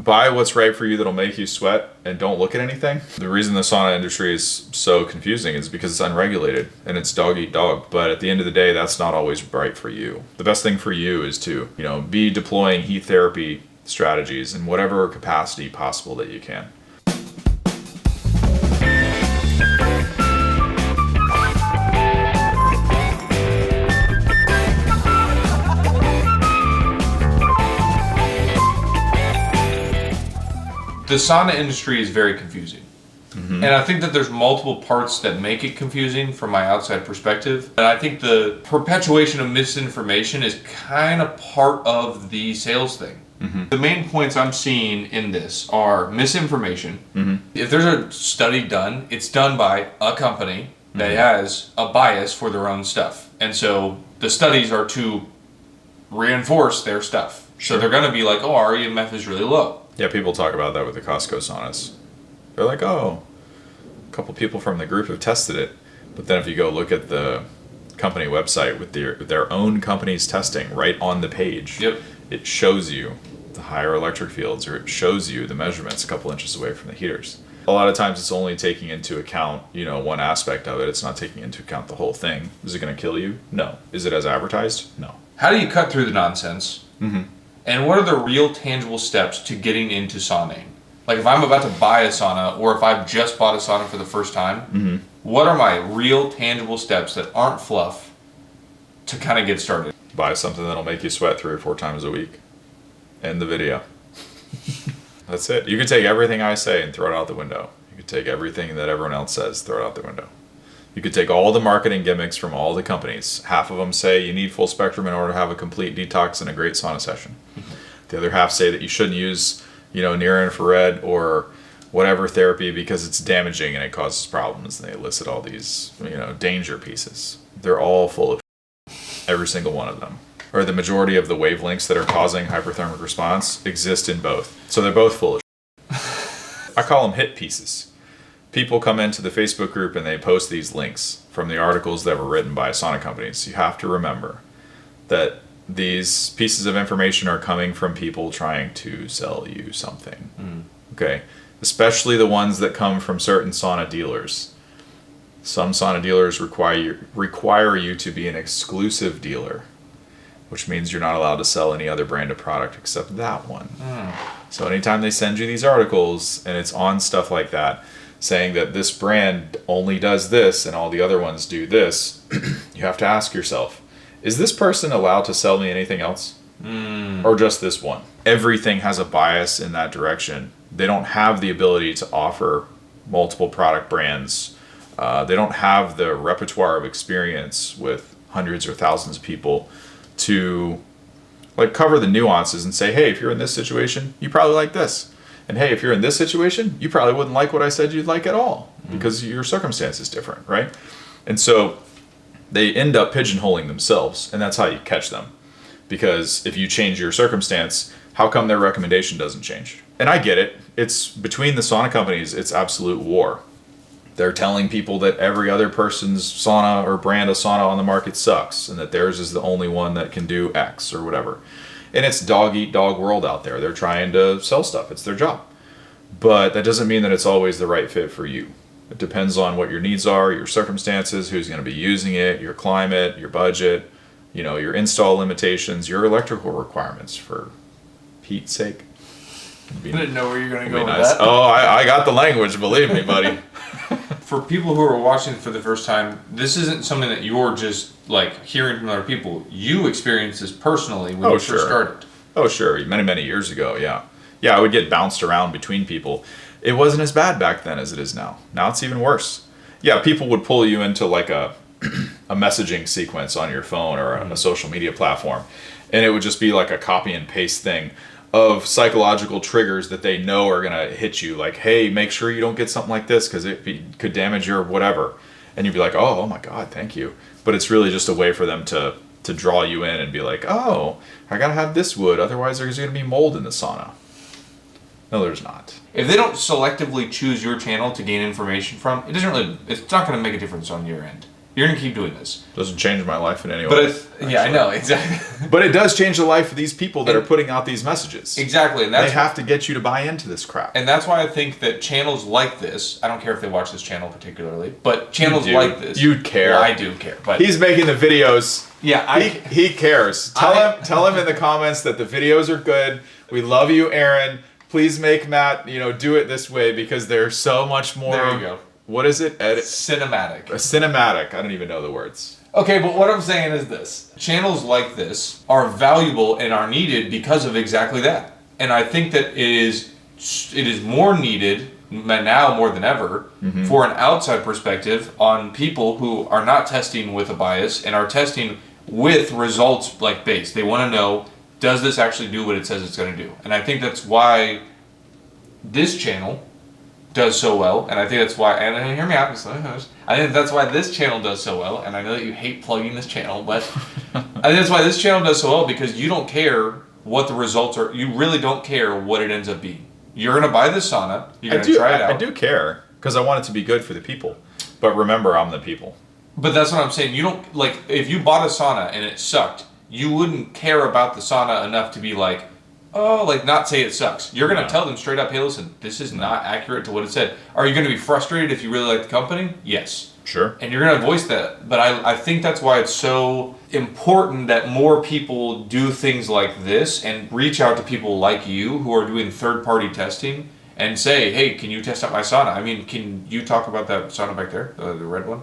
buy what's right for you that'll make you sweat and don't look at anything. The reason the sauna industry is so confusing is because it's unregulated and it's dog eat dog. But at the end of the day, that's not always right for you. The best thing for you is to, be deploying heat therapy strategies in whatever capacity possible that you can. The sauna industry is very confusing. And I think that there's multiple parts that make it confusing from my outside perspective. And I think the perpetuation of misinformation is kind of part of the sales thing. The main points I'm seeing in this are misinformation. If there's a study done, it's done by a company that has a bias for their own stuff. And so the studies are to reinforce their stuff. So they're going to be like, oh, our EMF is really low. Yeah, people talk about that with the Costco saunas. They're like, oh, a couple people from the group have tested it. But then if you go look at the company website with their own company's testing right on the page, it shows you the higher electric fields, or it shows you the measurements a couple inches away from the heaters. A lot of times it's only taking into account, one aspect of it. It's not taking into account the whole thing. Is it going to kill you? No. Is it as advertised? No. How do you cut through the nonsense? And what are the real tangible steps to getting into sauning? Like if I'm about to buy a sauna, or if I've just bought a sauna for the first time, what are my real tangible steps that aren't fluff to kind of get started? Buy something that'll make you sweat 3 or 4 times a week. End the video. That's it. You can take everything I say and throw it out the window. You could take everything that everyone else says, throw it out the window. You could take all the marketing gimmicks from all the companies. Half of them say you need full spectrum in order to have a complete detox and a great sauna session. The other half say that you shouldn't use, near infrared or whatever therapy because it's damaging and it causes problems. And they listed all these, danger pieces. They're all full of every single one of them. Or the majority of the wavelengths that are causing hyperthermic response exist in both. So they're both full of I call them hit pieces. People come into the Facebook group and they post these links from the articles that were written by sauna companies. You have to remember that these pieces of information are coming from people trying to sell you something. Okay? Especially the ones that come from certain sauna dealers. Some sauna dealers require you to be an exclusive dealer, which means you're not allowed to sell any other brand of product except that one. So anytime they send you these articles and it's on stuff like that, saying that this brand only does this and all the other ones do this, you have to ask yourself, is this person allowed to sell me anything else? Or just this one? Everything has a bias in that direction. They don't have the ability to offer multiple product brands. They don't have the repertoire of experience with hundreds or thousands of people to cover the nuances and say, hey, if you're in this situation, you probably like this. And hey, if you're in this situation, you probably wouldn't like what I said you'd like at all because your circumstance is different, right? And so they end up pigeonholing themselves, and that's how you catch them. Because if you change your circumstance, how come their recommendation doesn't change? And I get it. It's between the sauna companies, it's absolute war. They're telling people that every other person's sauna or brand of sauna on the market sucks and that theirs is the only one that can do X or whatever. And it's dog eat dog world out there. They're trying to sell stuff. It's their job. But that doesn't mean that it's always the right fit for you. It depends on what your needs are, your circumstances, who's going to be using it, your climate, your budget, your install limitations, your electrical requirements, for Pete's sake. I didn't know where you were going to go with nice. that. Oh, I got the language, believe me, buddy. For people who are watching for the first time, this isn't something that you're just hearing from other people. You experienced this personally when you first started. Oh, sure. Many, many years ago, yeah. Yeah, I would get bounced around between people. It wasn't as bad back then as it is now. Now it's even worse. Yeah, people would pull you into a messaging sequence on your phone or a social media platform, and it would just be like a copy and paste thing of psychological triggers that they know are going to hit you. Like, hey, make sure you don't get something like this because it could damage your whatever. And you'd be like, oh my God, thank you. But it's really just a way for them to draw you in and be like, oh, I got to have this wood. Otherwise, there's going to be mold in the sauna. No, there's not. If they don't selectively choose your channel to gain information from, it's not going to make a difference on your end. You're going to keep doing this. Doesn't change my life in any way. But yeah, I know, exactly. But it does change the life of these people that are putting out these messages. Exactly. And they have to get you to buy into this crap. And that's why I think that channels like this, I don't care if they watch this channel particularly, but channels like this. You'd care. Yeah, I do care. But he's making the videos. Yeah, he cares. Tell him in the comments that the videos are good. We love you, Aaron. Please make Matt, do it this way because there's so much more. There you go. What is it? Cinematic. A cinematic. I don't even know the words. Okay, but what I'm saying is this. Channels like this are valuable and are needed because of exactly that. And I think that it is more needed now more than ever for an outside perspective on people who are not testing with a bias and are testing with results like based. They want to know, does this actually do what it says it's going to do? And I think that's why this channel does so well, and I think that's why, and hear me out, I think that's why this channel does so well, and I know that you hate plugging this channel, but I think that's why this channel does so well, because you don't care what the results are, you really don't care what it ends up being. You're going to buy this sauna, you're going to try it out. I do care, because I want it to be good for the people, but remember, I'm the people. But that's what I'm saying, you don't, like, if you bought a sauna and it sucked, you wouldn't care about the sauna enough to be like, not say it sucks. You're going to tell them straight up, hey, listen, this is not accurate to what it said. Are you going to be frustrated if you really like the company? Yes. Sure. And you're going to voice that. But I think that's why it's so important that more people do things like this and reach out to people like you who are doing third-party testing and say, hey, can you test out my sauna? I mean, can you talk about that sauna back there, the red one?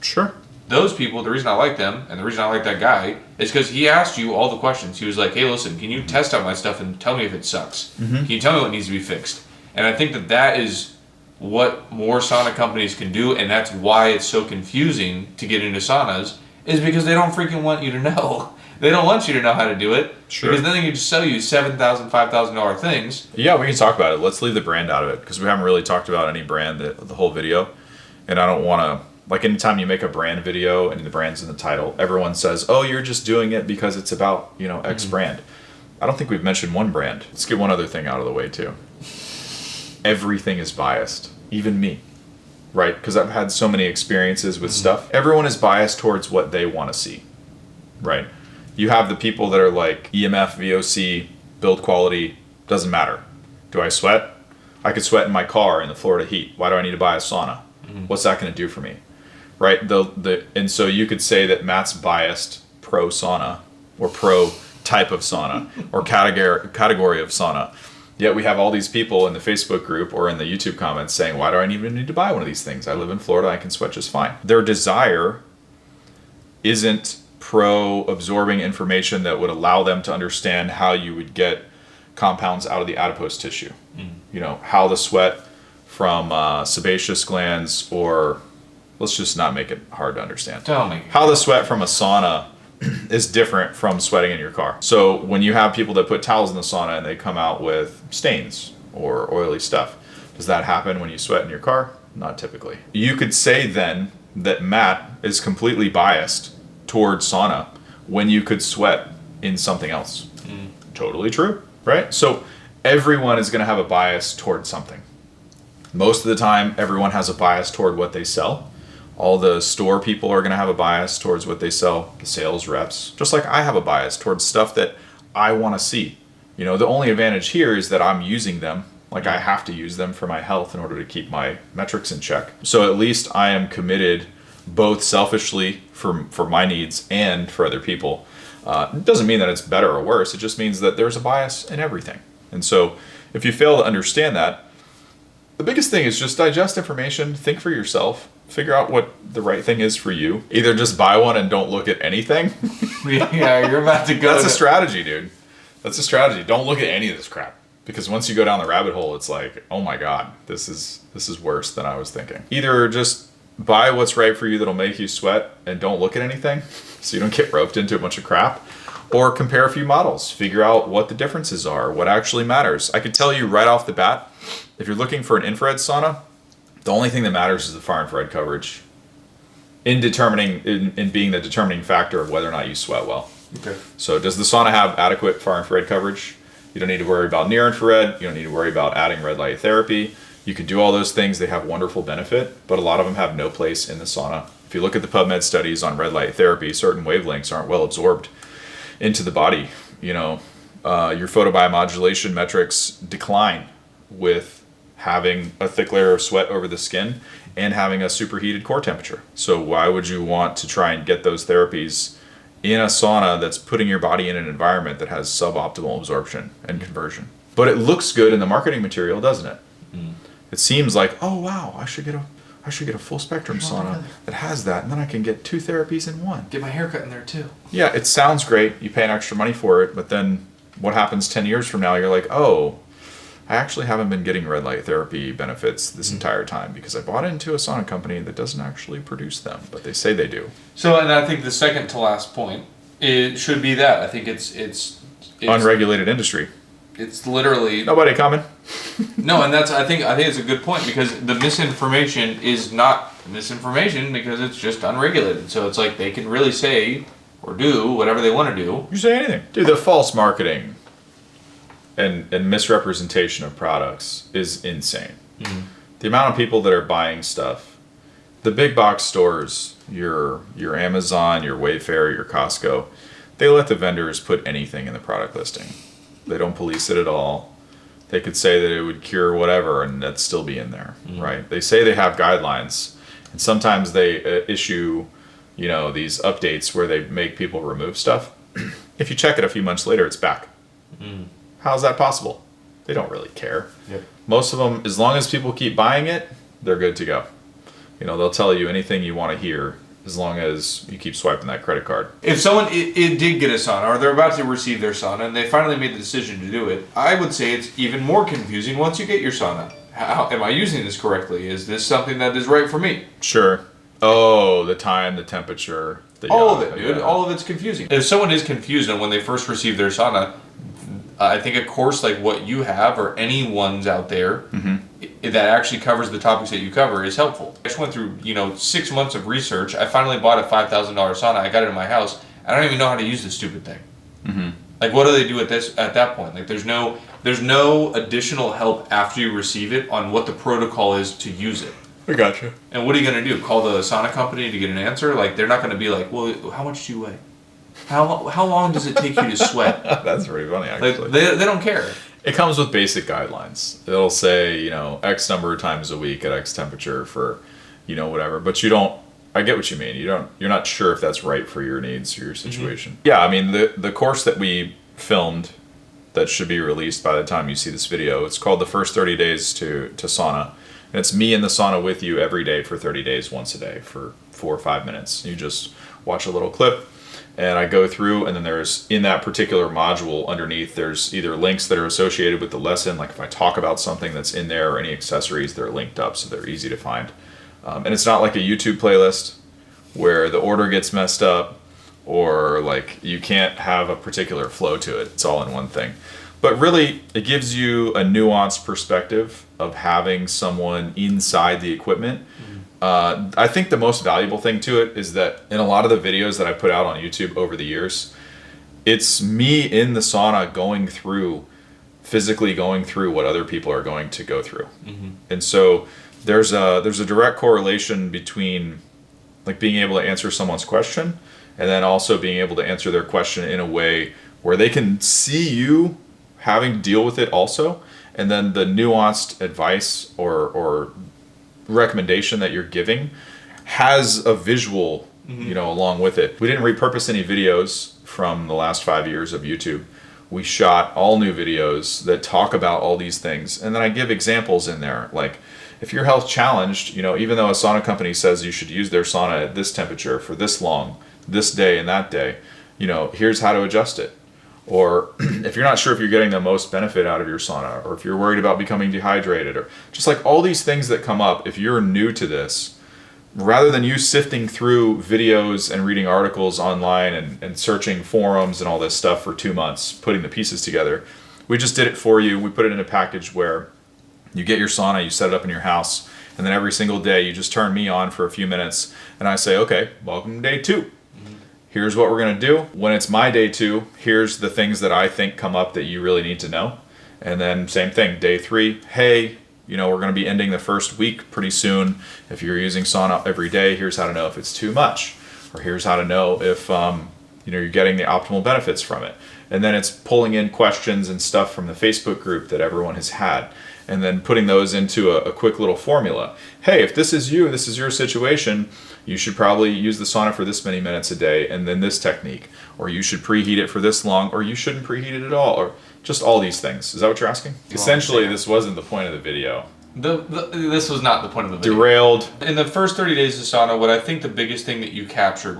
Sure. Those people, the reason I like them, and the reason I like that guy, is because he asked you all the questions. He was like, hey, listen, can you test out my stuff and tell me if it sucks? Can you tell me what needs to be fixed? And I think that is what more sauna companies can do, and that's why it's so confusing to get into saunas, is because they don't freaking want you to know. They don't want you to know how to do it. Sure. Because then they can just sell you $7,000, $5,000 things. Yeah, we can talk about it. Let's leave the brand out of it, because we haven't really talked about any brand the whole video, and I don't want to... Like anytime you make a brand video and the brand's in the title, everyone says, oh, you're just doing it because it's about, X brand. I don't think we've mentioned one brand. Let's get one other thing out of the way too. Everything is biased, even me, right? Because I've had so many experiences with stuff. Everyone is biased towards what they want to see, right? You have the people that are like EMF, VOC, build quality, doesn't matter. Do I sweat? I could sweat in my car in the Florida heat. Why do I need to buy a sauna? What's that going to do for me? Right, and so you could say that Matt's biased pro sauna or pro type of sauna or category of sauna. Yet we have all these people in the Facebook group or in the YouTube comments saying, why do I even need to buy one of these things? I live in Florida, I can sweat just fine. Their desire isn't pro absorbing information that would allow them to understand how you would get compounds out of the adipose tissue. How the sweat from sebaceous glands, or let's just not make it hard to understand. Tell me. How the sweat from a sauna is different from sweating in your car. So when you have people that put towels in the sauna and they come out with stains or oily stuff, does that happen when you sweat in your car? Not typically. You could say then that Matt is completely biased towards sauna when you could sweat in something else. Totally true, right? So everyone is going to have a bias towards something. Most of the time, everyone has a bias toward what they sell. All the store people are going to have a bias towards what they sell, the sales reps, just like I have a bias towards stuff that I want to see. The only advantage here is that I'm using them. Like I have to use them for my health in order to keep my metrics in check. So at least I am committed both selfishly for my needs and for other people. It doesn't mean that it's better or worse. It just means that there's a bias in everything. And so if you fail to understand that, the biggest thing is just digest information, think for yourself, figure out what the right thing is for you. Either just buy one and don't look at anything. Yeah, you're about to go. That's a strategy, dude. That's a strategy. Don't look at any of this crap. Because once you go down the rabbit hole, it's like, oh my God, this is worse than I was thinking. Either just buy what's right for you that'll make you sweat and don't look at anything so you don't get roped into a bunch of crap. Or compare a few models, figure out what the differences are, what actually matters. I could tell you right off the bat, if you're looking for an infrared sauna, the only thing that matters is the far infrared coverage in being the determining factor of whether or not you sweat well. Okay. So does the sauna have adequate far infrared coverage? You don't need to worry about near infrared. You don't need to worry about adding red light therapy. You can do all those things. They have wonderful benefit, but a lot of them have no place in the sauna. If If you look at the PubMed studies on red light therapy, certain wavelengths aren't well absorbed into the body. Your photobiomodulation metrics decline with having a thick layer of sweat over the skin and having a superheated core temperature. So why would you want to try and get those therapies in a sauna that's putting your body in an environment that has suboptimal absorption and conversion? But it looks good in the marketing material, doesn't it? It seems like, oh wow, I should get a full spectrum sauna that has that, and then I can get 2 therapies in one. Get my haircut in there too. Yeah, it sounds great. You pay an extra money for it, but then what happens 10 years from now? You're like, oh, I actually haven't been getting red light therapy benefits this entire time because I bought into a sauna company that doesn't actually produce them, but they say they do. So, and I think the second to last point, it should be that. I think it's unregulated industry. It's literally nobody coming. No, and I think it's a good point, because the misinformation is not misinformation because it's just unregulated. So it's like they can really say or do whatever they want to do. You say anything. Dude, the false marketing and misrepresentation of products is insane. The amount of people that are buying stuff, the big box stores, your Amazon, your Wayfair, your Costco, they let the vendors put anything in the product listing. They don't police it at all. They could say that it would cure whatever and that'd still be in there, right? They say they have guidelines, and sometimes they issue, these updates where they make people remove stuff. If you check it a few months later, it's back. How's that possible? They don't really care. Yep. Most of them, as long as people keep buying it, they're good to go. They'll tell you anything you want to hear as long as you keep swiping that credit card. If someone it did get a sauna, or they're about to receive their sauna, and they finally made the decision to do it, I would say it's even more confusing once you get your sauna. How am I using this correctly? Is this something that is right for me? Sure. Oh, the time, the temperature. All of it, dude. Yeah. All of it's confusing. If someone is confused on when they first receive their sauna, I think a course like what you have, or anyone's out there, that actually covers the topics that you cover, is helpful. I just went through 6 months of research. I finally bought a $5,000 sauna. I got it in my house. I don't even know how to use this stupid thing. Like, what do they do at that point? Like, there's no additional help after you receive it on what the protocol is to use it. I gotcha. And what are you going to do? Call the sauna company to get an answer? Like, they're not going to be like, well, how much do you weigh? How long does it take you to sweat? That's pretty funny, actually. Like, they don't care. It comes with basic guidelines. It'll say, X number of times a week at X temperature for, whatever. But you don't. I get what you mean. You're not sure if that's right for your needs or your situation. Yeah, I mean the course that we filmed that should be released by the time you see this video, it's called The First 30 Days to Sauna. And it's me in the sauna with you every day for 30 days, once a day for 4 or 5 minutes. You just watch a little clip. And I go through, and then there's, in that particular module underneath, there's either links that are associated with the lesson, like if I talk about something that's in there or any accessories, they're linked up so they're easy to find. And it's not like a YouTube playlist where the order gets messed up or like you can't have a particular flow to it. It's all in one thing. But really, it gives you a nuanced perspective of having someone inside the equipment. I think the most valuable thing to it is that in a lot of the videos that I put out on YouTube over the years, it's me in the sauna physically going through what other people are going to go through. And so there's a direct correlation between like being able to answer someone's question and then also being able to answer their question in a way where they can see you having to deal with it also, and then the nuanced advice or recommendation that you're giving has a visual, along with it. We didn't repurpose any videos from the last 5 years of YouTube. We shot all new videos that talk about all these things, and then I give examples in there. Like, if you're health challenged, even though a sauna company says you should use their sauna at this temperature for this long, this day and that day, here's how to adjust it. Or if you're not sure if you're getting the most benefit out of your sauna, or if you're worried about becoming dehydrated, or just like all these things that come up, if you're new to this, rather than you sifting through videos and reading articles online and searching forums and all this stuff for 2 months, putting the pieces together, we just did it for you. We put it in a package where you get your sauna, you set it up in your house, and then every single day you just turn me on for a few minutes, and I say, okay, welcome to day 2. Here's what we're going to do. When it's my day 2, here's the things that I think come up that you really need to know. And then same thing, day 3, hey, we're going to be ending the first week pretty soon. If you're using sauna every day, here's how to know if it's too much, or here's how to know if you're getting the optimal benefits from it. And then it's pulling in questions and stuff from the Facebook group that everyone has had, and then putting those into a quick little formula. Hey, if this is you, this is your situation, you should probably use the sauna for this many minutes a day, and then this technique, or you should preheat it for this long, or you shouldn't preheat it at all, or just all these things. Is that what you're asking? Essentially, this wasn't the point of the video. This was not the point of the video. Derailed. In the first 30 days of sauna, what I think the biggest thing that you captured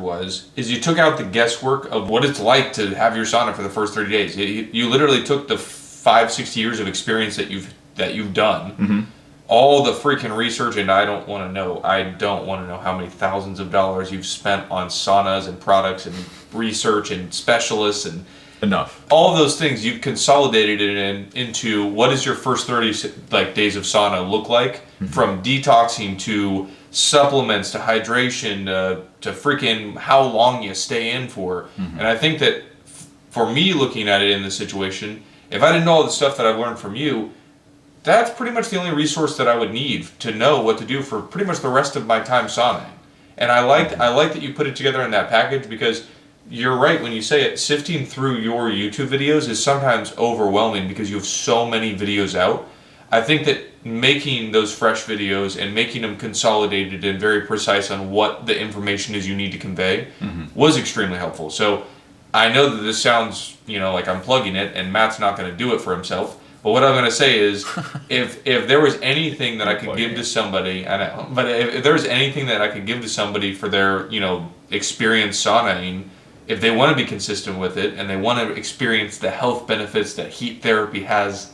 is you took out the guesswork of what it's like to have your sauna for the first 30 days. You literally took the 5-6 years of experience that you've done, all the freaking research, and I don't want to know how many thousands of dollars you've spent on saunas and products and research and specialists and enough. All of those things, you've consolidated it into what does your first 30 days of sauna look like, from detoxing to supplements to hydration to freaking how long you stay in for. And I think that for me, looking at it in this situation, if I didn't know all the stuff that I've learned from you, that's pretty much the only resource that I would need to know what to do for pretty much the rest of my time sauning. And I like that you put it together in that package, because you're right when you say it. Sifting through your YouTube videos is sometimes overwhelming because you have so many videos out. I think that making those fresh videos and making them consolidated and very precise on what the information is you need to convey was extremely helpful. So I know that this sounds, like I'm plugging it, and Matt's not going to do it for himself. But what I'm going to say is, if there was anything that I could give to somebody, I know, but if there was anything that I could give to somebody for their, experience saunaing, if they want to be consistent with it and they want to experience the health benefits that heat therapy has,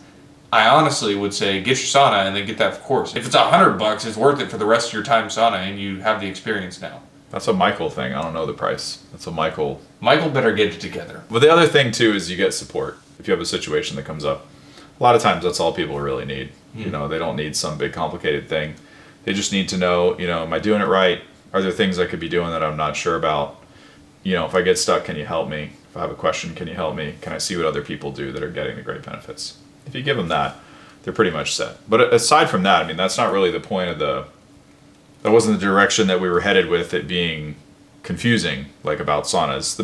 I honestly would say get your sauna and then get that course. If it's $100, it's worth it for the rest of your time sauna, and you have the experience now. That's a Michael thing. I don't know the price. That's a Michael. Michael better get it together. But the other thing too is you get support if you have a situation that comes up. A lot of times that's all people really need. They don't need some big complicated thing. They just need to know, am I doing it right? Are there things I could be doing that I'm not sure about? If I get stuck, can you help me? If I have a question, can you help me? Can I see what other people do that are getting the great benefits? If you give them that, they're pretty much set. But aside from that, that's not really the point of that wasn't the direction that we were headed with it being confusing, like about saunas.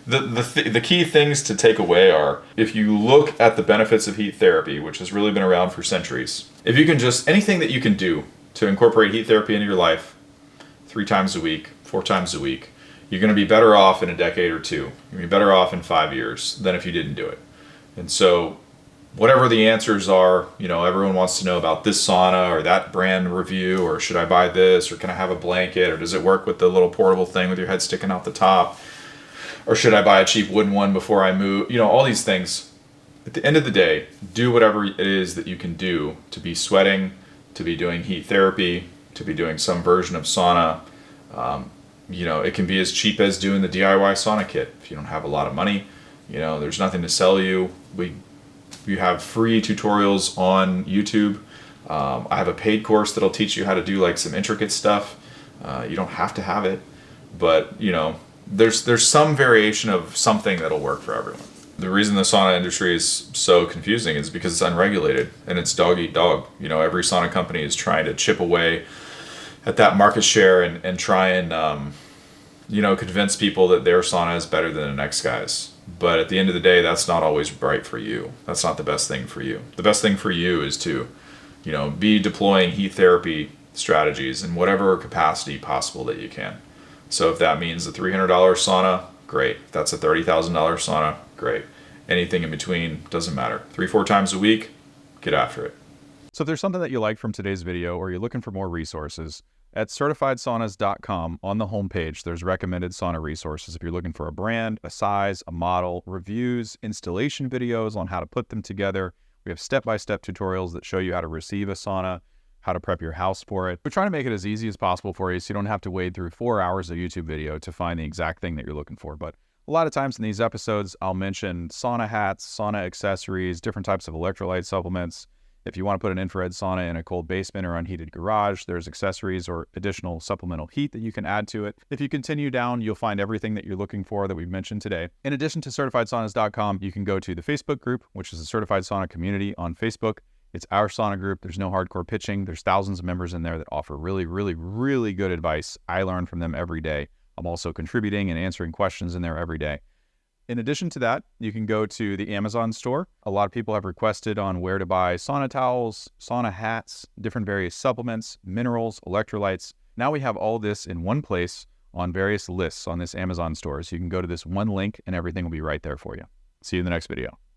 The key things to take away are, if you look at the benefits of heat therapy, which has really been around for centuries, if you can anything that you can do to incorporate heat therapy into your life 3 times a week, 4 times a week, you're going to be better off in a decade or 2. You're going to be better off in 5 years than if you didn't do it. And so whatever the answers are, everyone wants to know about this sauna or that brand review, or should I buy this, or can I have a blanket, or does it work with the little portable thing with your head sticking out the top, or should I buy a cheap wooden one before I move? All these things. At the end of the day, do whatever it is that you can do to be sweating, to be doing heat therapy, to be doing some version of sauna. It can be as cheap as doing the DIY sauna kit. If you don't have a lot of money, there's nothing to sell you. You have free tutorials on YouTube. I have a paid course that'll teach you how to do like some intricate stuff. You don't have to have it, but there's some variation of something that'll work for everyone. The reason the sauna industry is so confusing is because it's unregulated and it's dog eat dog. Every sauna company is trying to chip away at that market share and try and convince people that their sauna is better than the next guy's. But at the end of the day, that's not always right for you. That's not the best thing for you. The best thing for you is to, be deploying heat therapy strategies in whatever capacity possible that you can. So if that means a $300 sauna, great. If that's a $30,000 sauna, great. Anything in between, doesn't matter. 3-4 times a week, get after it. So if there's something that you like from today's video, or you're looking for more resources, at CertifiedSaunas.com on the homepage, there's recommended sauna resources. If you're looking for a brand, a size, a model, reviews, installation videos on how to put them together. We have step-by-step tutorials that show you how to receive a sauna, how to prep your house for it. We're trying to make it as easy as possible for you so you don't have to wade through 4 hours of YouTube video to find the exact thing that you're looking for. But a lot of times in these episodes, I'll mention sauna hats, sauna accessories, different types of electrolyte supplements. If you want to put an infrared sauna in a cold basement or unheated garage, there's accessories or additional supplemental heat that you can add to it. If you continue down, you'll find everything that you're looking for that we've mentioned today. In addition to CertifiedSaunas.com, you can go to the Facebook group, which is the Certified Sauna community on Facebook. It's our sauna group. There's no hardcore pitching. There's thousands of members in there that offer really, really, really good advice. I learn from them every day. I'm also contributing and answering questions in there every day. In addition to that, you can go to the Amazon store. A lot of people have requested on where to buy sauna towels, sauna hats, different various supplements, minerals, electrolytes. Now we have all this in one place on various lists on this Amazon store. So you can go to this one link and everything will be right there for you. See you in the next video.